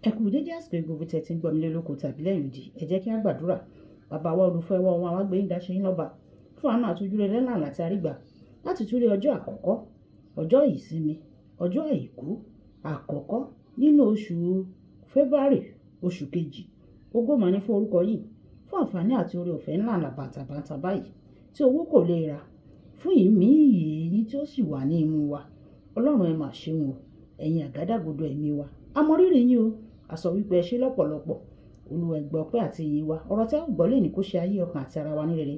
Ẹ kú dédé àsìkò gbogbo tẹ́ tí ń gbọ́ mi lólóko tàbí lẹ́yìn odi. Ẹ jẹ́ kí á gbàdúrà. Bàbá wa olùfẹ́ wa wọn àwọn agbẹ́yìn dáṣẹ́ yín lọ́ba fún àánú àtúnjúre lẹ́nà àti àrígbà láti túlé ọjọ́ àkọ́kọ́, ọjọ́ ìsinmi, ọjọ́ àìkú àkọ́kọ́ nínú oṣù February, oṣù kejì. Ògo mà ní fún orúkọ yìí fún àǹfààní àti oore ọ̀fẹ́ ńlá bàǹtàbàǹtà báyìí tí owó kò lè rà, fún ìmí èyí tí ó sì wà ní imú wa. Ọlọ́run ẹ mà ṣeun o, ẹ̀yin àgádágodo ẹ̀mí wa. A mọ rírì yín o, a sọ wípé ẹ ṣé lọ́pọ̀lọpọ̀. Olúwa ẹ gbọ́ ọpẹ́ àti ìyìn wa. Ọ̀rọ̀ tí a gbọ́ lè ní kó ṣe ayé ọkàn àti ara wa ní rere.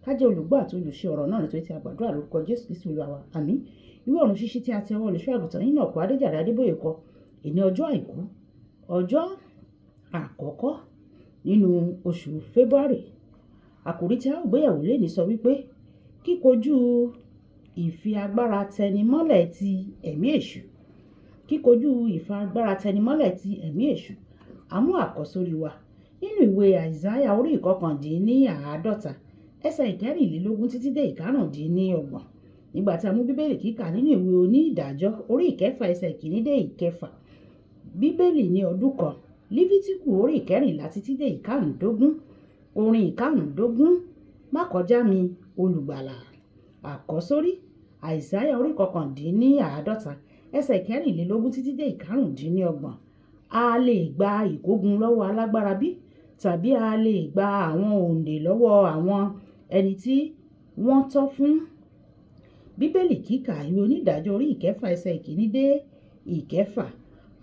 Ká jẹ́ olùgbọ́ àti olùṣe ọ̀rọ̀ náà nítorí tí a gbàdúrà lórúkọ Jésù Kristi Olúwa wa. Àmín. Ìwé ọ̀run ṣíṣí tí a ti ọwọ́ olùṣọ́ àgùntàn nínú ọ̀pọ̀ Adéjàre Adébóyè kọ. Èní ọjọ́ àìkú, ọjọ́ àkọ́kọ́ nínú oṣù February. Àkòrí tí a ó gbéyẹ̀wò lénìí sọ wípé kíkojú ìfiagbára tẹnimọ́lẹ̀ ti ẹ̀mí èṣù. Kíkojú ìfagbára tẹnimọ́lẹ̀ ti ẹ̀mí èṣù. A mú àkọ́sórí wa nínú ìwé Àìsáyà orí ìkọkàndínníàádọ́ta ẹsẹ̀ ìkẹrìnlélógún títí dé ìkarùndínlọ́gbọ̀n. Nígbà tí a mú bíbélì kíkà nínú ìwé onídàájọ́ orí ìkẹfà ẹsẹ̀ ìkíní dé ìkẹfà. Bíbélì ní ọdún kan. Lífítíkù orí ìkẹrìnlá títí dé ìkarùndógún. Orin ìkarùndógún má kọjá mi olùgbàlà. Àkọ́sórí Àìsáyà orí ìkọkàndínníàádọ́ta ẹsẹ̀ ìkẹrìnlélógún títí dé ìkarùndínlọ́gbọ̀n. A lè gba ìkógun lọ́wọ́ alágbára bí? Tàbí a lè gba àwọn òǹdè lọ́wọ́ àwọn ẹni tí wọ́n tọ́ fún? Bíbélì kíkà ìwé onídàájọ́ orí ìkẹfà ẹsẹ̀ ìkíní dé ìkẹfà.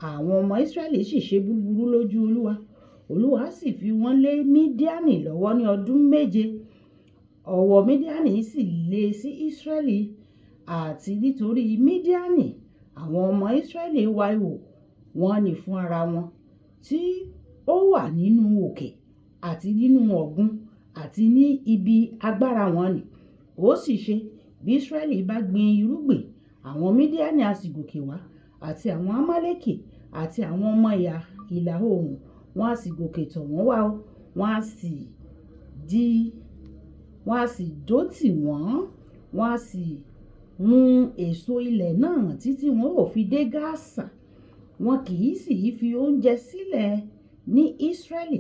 Àwọn ọmọ Ísírẹ́lì sì ṣe búburú lójú Olúwa. Olúwa sì fi wọ́n lé Mídíánì lọ́wọ́ ní ọdún méje. Ọwọ́ Mídíánì sì le sí Ísírẹ́lì, àti nítorí Mídíánì àwọn ọmọ Ísírẹ́lì wá ihò wọn ní fún ara wọn tí ó wà nínú òkè àti nínú ọ̀gbun àti ní ibi agbára wọn nì. Ó sì ṣe bí Ísírẹ́lì bá gbin irúgbìn, àwọn Mídíánì á sì gòkè wá, àti àwọn Amálẹ́kì àti àwọn ọmọ ìlà oòrùn wọn á sì gòkè tọ̀ wọ́n wá, wọn á sì dó tì wọ́n, wọn á sì mú èso ilẹ̀ náà títí wọn ò fi dé Gáásà. Wọn kì í sì fi oúnjẹ sílẹ̀ ní Ísírẹ́lì,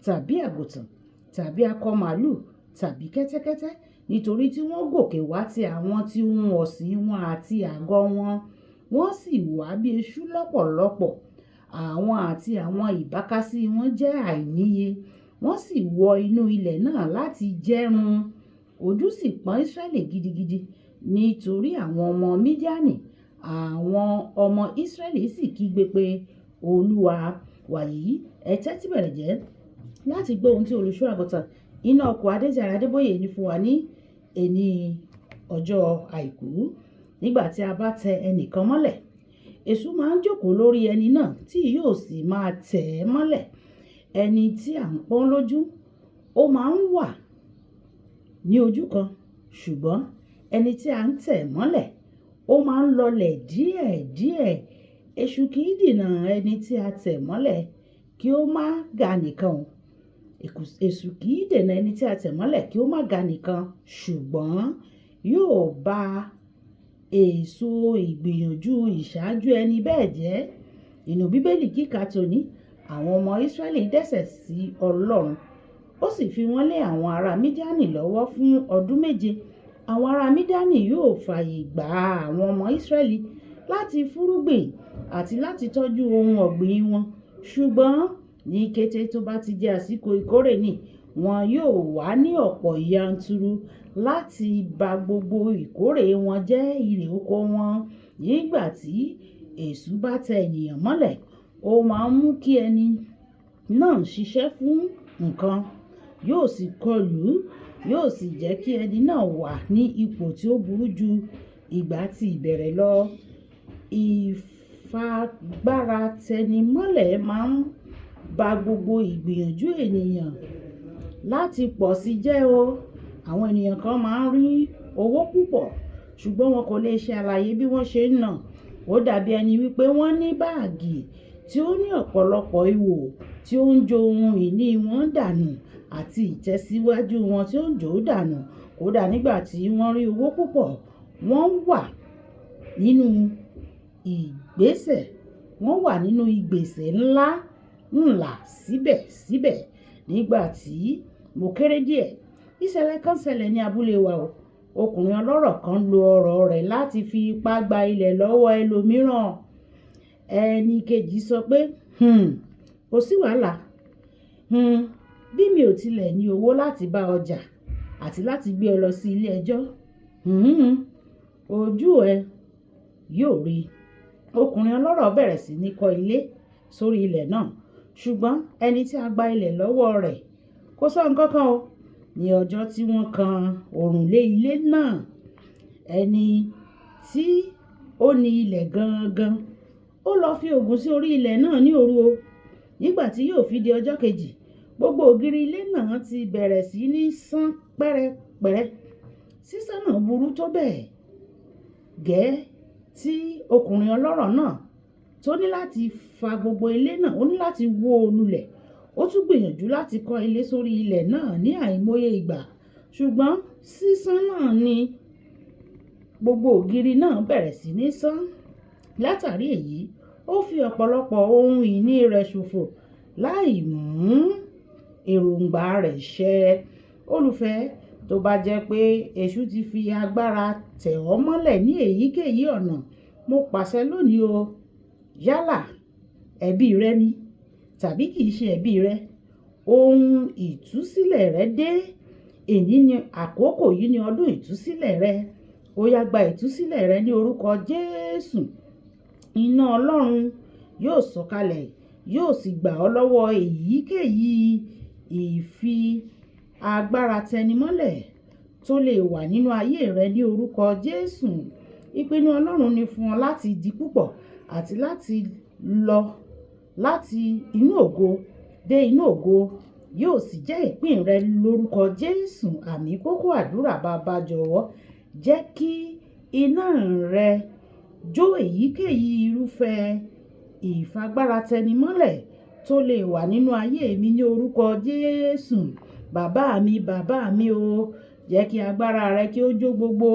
tàbí àgùntàn, tàbí akọ màlúù, tàbí kẹ́tẹ́kẹ́tẹ́, nítorí tí wọ́n gòkè wá ti àwọn tí ohun ọ̀sìn wọn àti àgọ́ wọn. Wọ́n sì wá bí eṣú lọ́pọ̀lọpọ̀. Àwọn àti àwọn ìbákasí wọn jẹ́ àìníye. Wọ́n sì wọ inú ilẹ̀ náà láti jẹrun. Ojú sì pọ́n Ísírẹ́lì gidigidi nítorí àwọn ọmọ Mídíánì. Àwọn ọmọ Ísírẹ́lì sì kígbe pé Olúwa wàyí. Ẹ tẹ́tí bẹ̀rẹ̀ jẹ́ láti gbọ́ ohun tí olùṣọ́ àgùntàn iná ọkọ̀ Adéjàre Adébóyè ní fún wa ní èní ọjọ́ àìkú. Nígbà tí a bá tẹ ẹnìkan mọ́lẹ̀, èṣù máa ń jókòó lórí ẹni náà tí yóò sì máa tẹ̀ ẹ́ mọ́lẹ̀. Ẹni tí à ń pọ́n lójú ó máa ń wà ní ojú kan, ṣùgbọ́n ẹni tí à ń tẹ̀ mọ́lẹ̀ ó máa ń lọlẹ̀ díẹ̀díẹ̀. Èṣù kì í dènà ẹni tí a tẹ̀ mọ́lẹ̀ kí ó má ga nìkan. Èṣù kì í dènà ẹni tí a tẹ̀ mọ́lẹ̀ kí ó má ga nìkan, ṣùgbọ́n yóò ba èso ìgbìyànjú ìṣáájú ẹni bẹ́ẹ̀ jẹ́. Nínú Bíbélì kíkà tòní, àwọn ọmọ Ísírẹ́lì dẹ́ṣẹ̀ sí Ọlọ́run. Ó sì fi wọ́n lé àwọn ará Mídíánì lọ́wọ́ fún ọdún méje. Àwọn ará Mídíánì yóò fààyè gba àwọn ọmọ Ísírẹ́lì láti fúrúgbìn àti láti tọ́jú ohun ọ̀gbìn wọn. Ṣùgbọ́n ní kété tó bá ti jẹ́ àsìkò ìkórè ni wọn yóò wá ní ọ̀pọ̀ yanturu láti ba gbogbo ìkórè wọn jẹ́, irè oko wọn. Nígbà tí èṣù bá tẹ ènìyàn mọ́lẹ̀, ó máa ń mú kí ẹni náà ṣiṣẹ́ fún nǹkan, yóò sì kọlù, yóò sì jẹ́ kí ẹni náà wà ní ipò tí ó burú ju ìgbà tí ìbẹ̀rẹ̀ lọ. Ìfagbára tẹnimọ́lẹ̀ máa ń ba gbogbo ìgbìyànjú ènìyàn láti pọ̀ sí jẹ́ o. Àwọn ènìyàn kan máa ń rí owó púpọ̀, ṣùgbọ́n wọn kò lè ṣe àlàyé bí wọ́n ṣe ń ná. Ó dàbí ẹni wípé wọ́n ní báàgì tí ó ní ọ̀pọ̀lọpọ̀ ihò tí ó ń jó ohun ìní wọn dànù àti ìtẹ̀síwájú wọn tí ó ń jò dànù. Kódà nígbà tí wọ́n rí owó púpọ̀, wọ́n wà nínú ìgbésẹ̀ ńlá ńlá síbẹ̀síbẹ̀ nígbà tí mo kéré díẹ̀. Ìṣẹ̀lẹ̀ kan ṣẹlẹ̀ ní abúlé wa o. Ọkùnrin ọlọ́rọ̀ kan lo ọrọ̀ rẹ̀ láti fi ipá gba ilẹ̀ lọ́wọ́ ẹlòmíràn. Ẹni kejì sọ pé kò sí wàhálà, bí mi ò tilẹ̀ ní owó láti bá ọ jà àti láti gbé ọ lọ sí ilé ẹjọ́, ojú ẹ yóò rí. Ọkùnrin ọlọ́rọ̀ bẹ̀rẹ̀ sí ní kọ́ ilé sórí ilẹ̀ náà, ṣùgbọ́n ẹni tí a gba ilẹ̀ lọ́wọ́ rẹ̀ kò sọ nǹkan kan o. Ní ọjọ́ tí wọ́n kan òrùlé ilé náà, ẹni tí ó ní ilẹ̀ gangan ó lọ fi ògùn sí orí ilẹ̀ náà ní òru o. Nígbà tí yóò fi di ọjọ́ kejì, gbogbo ògiri ilé náà ti bẹ̀rẹ̀ sí ní sán pẹ́rẹpẹ̀rẹ. Sísán náà burú tó bẹ́ẹ̀ gẹ́ tí ọkùnrin ọlọ́rọ̀ náà tó ní láti fa gbogbo ilé náà, ó ní láti wó o lulẹ̀. Ó tún gbìyànjú láti kọ́ ilé sórí ilẹ̀ náà ní àìmọye ìgbà, ṣùgbọ́n sísán náà ni gbogbo ògiri náà bẹ̀rẹ̀ sí ní sán. Látàrí èyí, ó fi ọ̀pọ̀lọpọ̀ ohun ìní rẹ̀ ṣòfò láì mú èròǹgbà rẹ̀ ṣẹ. Olùfẹ́, tó bá jẹ́ pé èṣù ti fi agbára tẹ̀ ọ́ mọ́lẹ̀ ní èyíkéyìí ọ̀nà, mo pàṣẹ lónìí o, yálà ẹ̀bi rẹ ni tàbí kì í ṣe ẹ̀bi rẹ, ohun ìtúsílẹ̀ rẹ dé. Èyí ni àkókò, yìí ni ọdún ìtúsílẹ̀ rẹ. Ó yá gba ìtúsílẹ̀ rẹ ní orúkọ Jésù. Iná Ọlọ́run yóò sọ̀kalẹ̀, yóò sì gbà ọ́ lọ́wọ́ èyíkéyìí ìfi agbára tẹnimọ́lẹ̀ tó lè wà nínú ayé rẹ ní orúkọ Jésù. Ìpinnu Ọlọ́run ni fún ọ láti di púpọ̀ àti láti lọ láti inú ògo dé inú ògo, yóò sì jẹ́ ìpín rẹ lórúkọ Jésù. Àmín. Kókó àdúrà: bàbá jọ̀wọ́ jẹ́ kí iná rẹ jó èyíkéyìí irúfẹ́ ìfagbára tẹnimọ́lẹ̀ tó lè wà nínú ayé mi ní orúkọ Jésù. Bàbá mi o, jẹ́ kí agbára rẹ kí ó jó gbogbo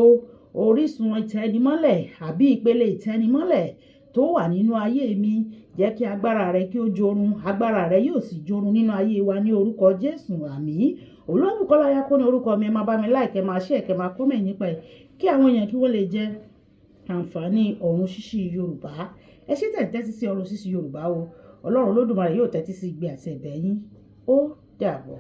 orísun ìtẹnimọ́lẹ̀ àbí ìpele ìtẹnimọ́lẹ̀ tó wà nínú ayé mi. Jẹ́ kí agbára rẹ kí ó jorun. Agbára rẹ yóò sì jorun nínú ayé wa ní orúkọ Jésù. Àmín. Olúwabùkọ́lá Ayákó ní orúkọ mi. Ẹ máa bá mi like, ẹ máa share, ẹ máa comment nípa ẹ̀ kí àwọn èèyàn kí wọ́n lè jẹ àǹfààní ọ̀run ṣíṣí Yorùbá. Ẹ ṣé tẹ́ tẹ́tí sí ọ̀run ṣíṣí Yorùbá o. Ọlọ́run Olódùmarè yóò tẹ́tí sí igbe àti ẹ̀bẹ̀ yín. Ó dàbọ̀.